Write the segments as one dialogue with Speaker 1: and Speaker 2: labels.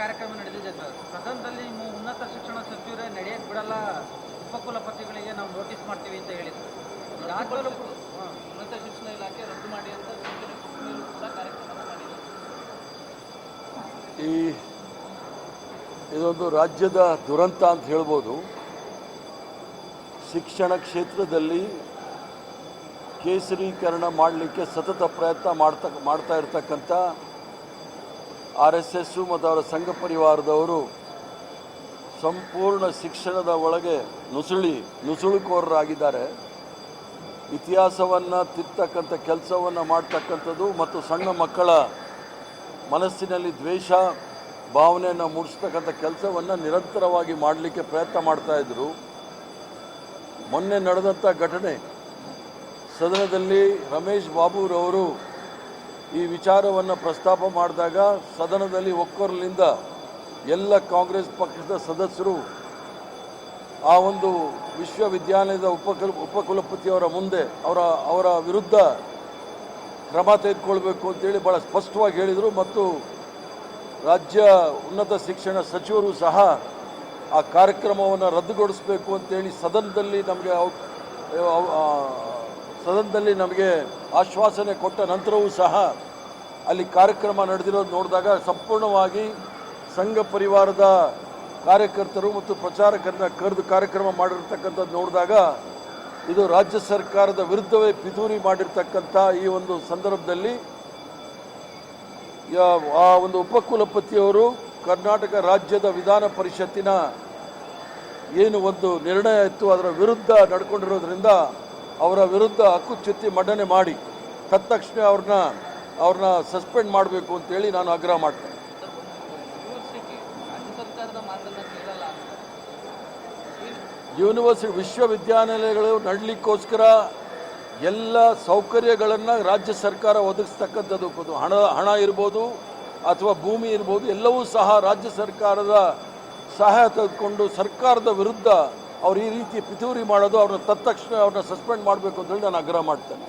Speaker 1: ಕಾರ್ಯಕ್ರಮ ನಡೆದಿದೆ ಸರ್. ಸದನದಲ್ಲಿ ಉನ್ನತ ಶಿಕ್ಷಣ ಸಚಿವರೇ ನಡೆಯಕ್ಕೆ ಬಿಡಲ್ಲ, ಉಪಕುಲಪತಿಗಳಿಗೆ ನಾವು ನೋಟಿಸ್ ಮಾಡ್ತೀವಿ ಅಂತ ಹೇಳಿದ್ರು. ಉನ್ನತ ಶಿಕ್ಷಣ ಇಲಾಖೆ ರದ್ದು ಮಾಡಿ ಅಂತ ಮೇಲೂ ಕೂಡ ಕಾರ್ಯಕ್ರಮ ಮಾಡಿದೆ.
Speaker 2: ಇದೊಂದು ರಾಜ್ಯದ ದುರಂತ ಅಂತ ಹೇಳ್ಬೋದು. ಶಿಕ್ಷಣ ಕ್ಷೇತ್ರದಲ್ಲಿ ಕೇಸರೀಕರಣ ಮಾಡಲಿಕ್ಕೆ ಸತತ ಪ್ರಯತ್ನ ಮಾಡ್ತಾ ಇರ್ತಕ್ಕಂಥ RSS ಮತ್ತು ಅವರ ಸಂಘ ಪರಿವಾರದವರು ಸಂಪೂರ್ಣ ಶಿಕ್ಷಣದ ಒಳಗೆ ನುಸುಳುಕೋರರಾಗಿದ್ದಾರೆ. ಇತಿಹಾಸವನ್ನು ತಿರ್ತಕ್ಕಂಥ ಕೆಲಸವನ್ನು ಮಾಡ್ತಕ್ಕಂಥದ್ದು ಮತ್ತು ಸಣ್ಣ ಮಕ್ಕಳ ಮನಸ್ಸಿನಲ್ಲಿ ದ್ವೇಷ ಭಾವನೆಯನ್ನು ಮೂಡಿಸ್ತಕ್ಕಂಥ ಕೆಲಸವನ್ನು ನಿರಂತರವಾಗಿ ಮಾಡಲಿಕ್ಕೆ ಪ್ರಯತ್ನ ಮಾಡ್ತಾಯಿದ್ರು. ಮೊನ್ನೆ ನಡೆದಂಥ ಘಟನೆ ಸದನದಲ್ಲಿ ರಮೇಶ್ ಬಾಬುರವರು ಈ ವಿಚಾರವನ್ನು ಪ್ರಸ್ತಾಪ ಮಾಡಿದಾಗ ಸದನದಲ್ಲಿ ಒಕ್ಕೊರಲಿಂದ ಎಲ್ಲ ಕಾಂಗ್ರೆಸ್ ಪಕ್ಷದ ಸದಸ್ಯರು ಆ ಒಂದು ವಿಶ್ವವಿದ್ಯಾಲಯದ ಉಪಕುಲಪತಿಯವರ ಮುಂದೆ ಅವರ ವಿರುದ್ಧ ಕ್ರಮ ತೆಗೆದುಕೊಳ್ಬೇಕು ಅಂತೇಳಿ ಭಾಳ ಸ್ಪಷ್ಟವಾಗಿ ಹೇಳಿದರು. ಮತ್ತು ರಾಜ್ಯ ಉನ್ನತ ಶಿಕ್ಷಣ ಸಚಿವರು ಸಹ ಆ ಕಾರ್ಯಕ್ರಮವನ್ನು ರದ್ದುಗೊಳಿಸಬೇಕು ಅಂತೇಳಿ ಸದನದಲ್ಲಿ ನಮಗೆ ಆಶ್ವಾಸನೆ ಕೊಟ್ಟ ನಂತರವೂ ಸಹ ಅಲ್ಲಿ ಕಾರ್ಯಕ್ರಮ ನಡೆದಿರೋದು ನೋಡಿದಾಗ ಸಂಪೂರ್ಣವಾಗಿ ಸಂಘ ಪರಿವಾರದ ಕಾರ್ಯಕರ್ತರು ಮತ್ತು ಪ್ರಚಾರಕರನ್ನ ಕರೆದು ಕಾರ್ಯಕ್ರಮ ಮಾಡಿರ್ತಕ್ಕಂಥದ್ದು ನೋಡಿದಾಗ ಇದು ರಾಜ್ಯ ಸರ್ಕಾರದ ವಿರುದ್ಧವೇ ಪಿತೂರಿ ಮಾಡಿರ್ತಕ್ಕಂಥ ಈ ಒಂದು ಸಂದರ್ಭದಲ್ಲಿ ಆ ಒಂದು ಉಪಕುಲಪತಿಯವರು ಕರ್ನಾಟಕ ರಾಜ್ಯದ ವಿಧಾನ ಪರಿಷತ್ತಿನ ಏನು ಒಂದು ನಿರ್ಣಯ ಇತ್ತು ಅದರ ವಿರುದ್ಧ ನಡ್ಕೊಂಡಿರೋದ್ರಿಂದ ಅವರ ವಿರುದ್ಧ ಹಕ್ಕುಚ್ಯುತಿ ಮಂಡನೆ ಮಾಡಿ ತತ್ಕ್ಷಣ ಅವ್ರನ್ನ ಸಸ್ಪೆಂಡ್ ಮಾಡಬೇಕು ಅಂತೇಳಿ ನಾನು ಆಗ್ರಹ ಮಾಡ್ತೇನೆ. ಯೂನಿವರ್ಸಿಟಿ ವಿಶ್ವವಿದ್ಯಾನಿಲಯಗಳು ನಡಲಿಕ್ಕೋಸ್ಕರ ಎಲ್ಲ ಸೌಕರ್ಯಗಳನ್ನು ರಾಜ್ಯ ಸರ್ಕಾರ ಒದಗಿಸ್ತಕ್ಕಂಥದ್ದು, ಹಣ ಇರ್ಬೋದು ಅಥವಾ ಭೂಮಿ ಇರ್ಬೋದು, ಎಲ್ಲವೂ ಸಹ ರಾಜ್ಯ ಸರ್ಕಾರದ ಸಹಾಯ ತೆಗೆದುಕೊಂಡು ಸರ್ಕಾರದ ವಿರುದ್ಧ ಅವ್ರು ಈ ರೀತಿ ಪಿತೂರಿ ಮಾಡೋದು, ಅವ್ರನ್ನ ತತ್ಕ್ಷಣ ಅವ್ರನ್ನ ಸಸ್ಪೆಂಡ್ ಮಾಡಬೇಕು ಅಂತೇಳಿ ನಾನು ಆಗ್ರಹ ಮಾಡ್ತೇನೆ.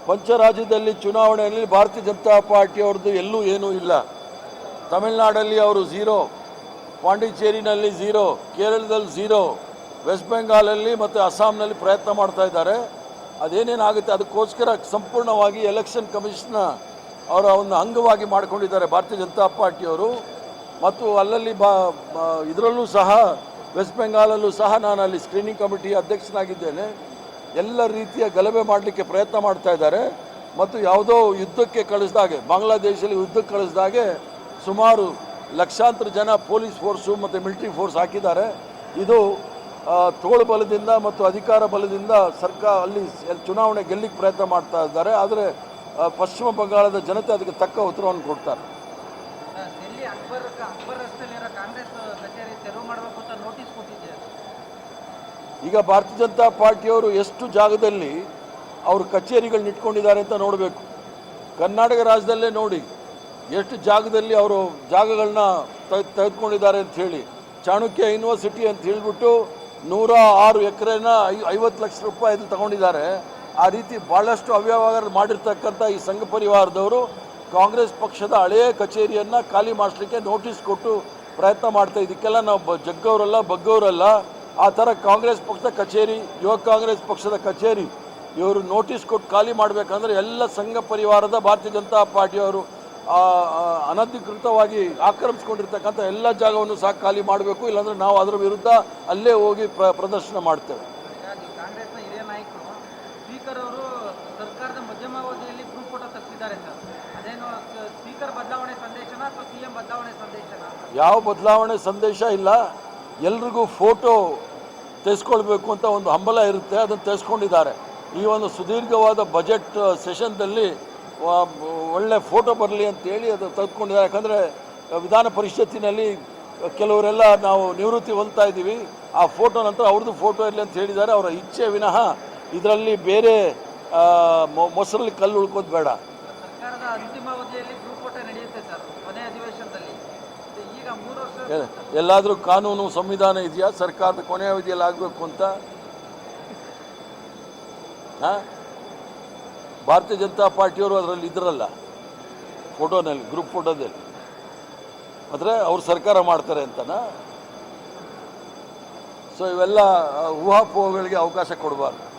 Speaker 2: ಪಂಚರಾಜ್ಯದಲ್ಲಿ ಚುನಾವಣೆಯಲ್ಲಿ ಭಾರತೀಯ ಜನತಾ ಪಾರ್ಟಿಯವ್ರದ್ದು ಎಲ್ಲೂ ಏನೂ ಇಲ್ಲ. ತಮಿಳುನಾಡಲ್ಲಿ ಅವರು 0, ಪಾಂಡಿಚೇರಿನಲ್ಲಿ 0, ಕೇರಳದಲ್ಲಿ 0, ವೆಸ್ಟ್ ಬೆಂಗಾಲಲ್ಲಿ ಮತ್ತು ಅಸ್ಸಾಂನಲ್ಲಿ ಪ್ರಯತ್ನ ಮಾಡ್ತಾ ಇದ್ದಾರೆ. ಅದೇನೇನಾಗುತ್ತೆ ಅದಕ್ಕೋಸ್ಕರ ಸಂಪೂರ್ಣವಾಗಿ ಎಲೆಕ್ಷನ್ ಕಮಿಷನ್ನ ಅವರ ಒಂದು ಅಂಗವಾಗಿ ಮಾಡಿಕೊಂಡಿದ್ದಾರೆ ಭಾರತೀಯ ಜನತಾ ಪಾರ್ಟಿಯವರು. ಮತ್ತು ಅಲ್ಲಲ್ಲಿ ಇದರಲ್ಲೂ ಸಹ ವೆಸ್ಟ್ ಬೆಂಗಾಲಲ್ಲೂ ಸಹ ನಾನು ಅಲ್ಲಿ ಸ್ಕ್ರೀನಿಂಗ್ ಕಮಿಟಿ ಅಧ್ಯಕ್ಷನಾಗಿದ್ದೇನೆ. ಎಲ್ಲ ರೀತಿಯ ಗಲಭೆ ಮಾಡಲಿಕ್ಕೆ ಪ್ರಯತ್ನ ಮಾಡ್ತಾ ಇದ್ದಾರೆ. ಮತ್ತು ಯಾವುದೋ ಯುದ್ಧಕ್ಕೆ ಕಳಿಸಿದಾಗೆ, ಬಾಂಗ್ಲಾದೇಶದಲ್ಲಿ ಯುದ್ಧಕ್ಕೆ ಕಳಿಸಿದಾಗೆ ಸುಮಾರು ಲಕ್ಷಾಂತರ ಜನ ಪೊಲೀಸ್ ಫೋರ್ಸು ಮತ್ತು ಮಿಲಿಟರಿ ಫೋರ್ಸ್ ಹಾಕಿದ್ದಾರೆ. ಇದು ತೋಳು ಬಲದಿಂದ ಮತ್ತು ಅಧಿಕಾರ ಬಲದಿಂದ ಸರ್ಕಾರ ಅಲ್ಲಿ ಚುನಾವಣೆ ಗೆಲ್ಲಿಕ್ಕೆ ಪ್ರಯತ್ನ ಮಾಡ್ತಾ ಇದ್ದಾರೆ. ಆದರೆ ಪಶ್ಚಿಮ ಬಂಗಾಳದ ಜನತೆ ಅದಕ್ಕೆ ತಕ್ಕ ಉತ್ತರವನ್ನು ಕೊಡ್ತಾರೆ. ಈಗ ಭಾರತೀಯ ಜನತಾ ಪಾರ್ಟಿಯವರು ಎಷ್ಟು ಜಾಗದಲ್ಲಿ ಅವರು ಕಚೇರಿಗಳನ್ನ ಇಟ್ಕೊಂಡಿದ್ದಾರೆ ಅಂತ ನೋಡಬೇಕು. ಕರ್ನಾಟಕ ರಾಜ್ಯದಲ್ಲೇ ನೋಡಿ ಎಷ್ಟು ಜಾಗದಲ್ಲಿ ಅವರು ಜಾಗಗಳನ್ನ ತೆಗೆದುಕೊಂಡಿದ್ದಾರೆ ಅಂತ ಹೇಳಿ. ಚಾಣಕ್ಯ ಯೂನಿವರ್ಸಿಟಿ ಅಂತ ಹೇಳಿಬಿಟ್ಟು 106 ಎಕರೆನ 50 ಲಕ್ಷ ರೂಪಾಯಿ ತಗೊಂಡಿದ್ದಾರೆ. ಆ ರೀತಿ ಭಾಳಷ್ಟು ಅವ್ಯವಹಾರ ಮಾಡಿರ್ತಕ್ಕಂಥ ಈ ಸಂಘ ಪರಿವಾರದವರು ಕಾಂಗ್ರೆಸ್ ಪಕ್ಷದ ಹಳೆಯ ಕಚೇರಿಯನ್ನು ಖಾಲಿ ಮಾಡಿಸ್ಲಿಕ್ಕೆ ನೋಟಿಸ್ ಕೊಟ್ಟು ಪ್ರಯತ್ನ ಮಾಡ್ತಾ. ಇದಕ್ಕೆಲ್ಲ ನಾವು ಜಗ್ಗವರಲ್ಲ ಬಗ್ಗವರಲ್ಲ. ಆ ಥರ ಕಾಂಗ್ರೆಸ್ ಪಕ್ಷದ ಕಚೇರಿ, ಯುವ ಕಾಂಗ್ರೆಸ್ ಪಕ್ಷದ ಕಚೇರಿ ಇವರು ನೋಟಿಸ್ ಕೊಟ್ಟು ಖಾಲಿ ಮಾಡಬೇಕಂದ್ರೆ ಎಲ್ಲ ಸಂಘ ಪರಿವಾರದ ಭಾರತೀಯ ಜನತಾ ಪಾರ್ಟಿಯವರು ಅನಧಿಕೃತವಾಗಿ ಆಕ್ರಮಿಸ್ಕೊಂಡಿರ್ತಕ್ಕಂಥ ಎಲ್ಲ ಜಾಗವನ್ನು ಸಹ ಖಾಲಿ ಮಾಡಬೇಕು. ಇಲ್ಲಾಂದರೆ ನಾವು ಅದರ ವಿರುದ್ಧ ಅಲ್ಲೇ ಹೋಗಿ ಪ್ರದರ್ಶನ ಮಾಡ್ತೇವೆ.
Speaker 1: ಕಾಂಗ್ರೆಸ್ನ ಹಿರಿಯ ನಾಯಕರು ಸ್ಪೀಕರ್ ಅವರು ಸರ್ಕಾರದ ಮಧ್ಯಮಾವಧಿಯಲ್ಲಿ ಗ್ರೂಪ್ ಫೋಟೋ ತೆಗೆಸಿದ್ದಾರೆ ಸರ್. ಅದೇನು ಸ್ಪೀಕರ್ ಬದಲಾವಣೆ ಸಂದೇಶನ ಅಥವಾ CM ಬದಲಾವಣೆ ಸಂದೇಶನ?
Speaker 2: ಯಾವ ಬದಲಾವಣೆ ಸಂದೇಶ ಇಲ್ಲ. ಎಲ್ರಿಗೂ ಫೋಟೋ ತೆಗೆಸ್ಕೊಳ್ಬೇಕು ಅಂತ ಒಂದು ಹಂಬಲ ಇರುತ್ತೆ, ಅದನ್ನು ತೆಗೆಸ್ಕೊಂಡಿದ್ದಾರೆ. ಈ ಒಂದು ಸುದೀರ್ಘವಾದ ಬಜೆಟ್ ಸೆಷನ್ದಲ್ಲಿ ಒಳ್ಳೆ ಫೋಟೋ ಬರಲಿ ಅಂತೇಳಿ ಅದು ತೆಗೆದುಕೊಂಡಿದ್ದಾರೆ. ಯಾಕಂದರೆ ವಿಧಾನ ಪರಿಷತ್ತಿನಲ್ಲಿ ಕೆಲವರೆಲ್ಲ ನಾವು ನಿವೃತ್ತಿ ಹೊಂದ್ತಾ ಇದ್ದೀವಿ, ಆ ಫೋಟೋ ನಂತರ ಅವ್ರದ್ದು ಫೋಟೋ ಇರಲಿ ಅಂತ ಹೇಳಿದ್ದಾರೆ. ಅವರ ಇಚ್ಛೆ ವಿನಃ ಇದರಲ್ಲಿ ಬೇರೆ ಮೊಸರಲ್ಲಿ ಕಲ್ಲು ಉಳ್ಕೋದು ಬೇಡ.
Speaker 1: ಸರ್ಕಾರದ ಅಂತಿಮಾವಧಿಯಲ್ಲಿ ಗ್ರೂಪ್ ಫೋಟೋ ನಡೆಯುತ್ತೆ ಸರ್ ಕೊನೆ ಅಧಿವೇಶನದಲ್ಲಿ. ಈಗ 3 ವರ್ಷ
Speaker 2: ಎಲ್ಲಾದರೂ ಕಾನೂನು ಸಂವಿಧಾನ ಇದೆಯಾ ಸರ್ಕಾರದ ಕೊನೆಯ ಅವಧಿಯಲ್ಲಿ ಆಗಬೇಕು ಅಂತ? ಭಾರತೀಯ ಜನತಾ ಪಾರ್ಟಿಯವರು ಅದರಲ್ಲಿ ಇದ್ರಲ್ಲ ಫೋಟೋನಲ್ಲಿ, ಗ್ರೂಪ್ ಫೋಟೋದಲ್ಲಿ. ಆದರೆ ಅವ್ರು ಸರ್ಕಾರ ಮಾಡ್ತಾರೆ ಅಂತನಾ? ಸೊ ಇವೆಲ್ಲ ಊಹಾಪೋಹಗಳಿಗೆ ಅವಕಾಶ ಕೊಡಬಾರ್ದು.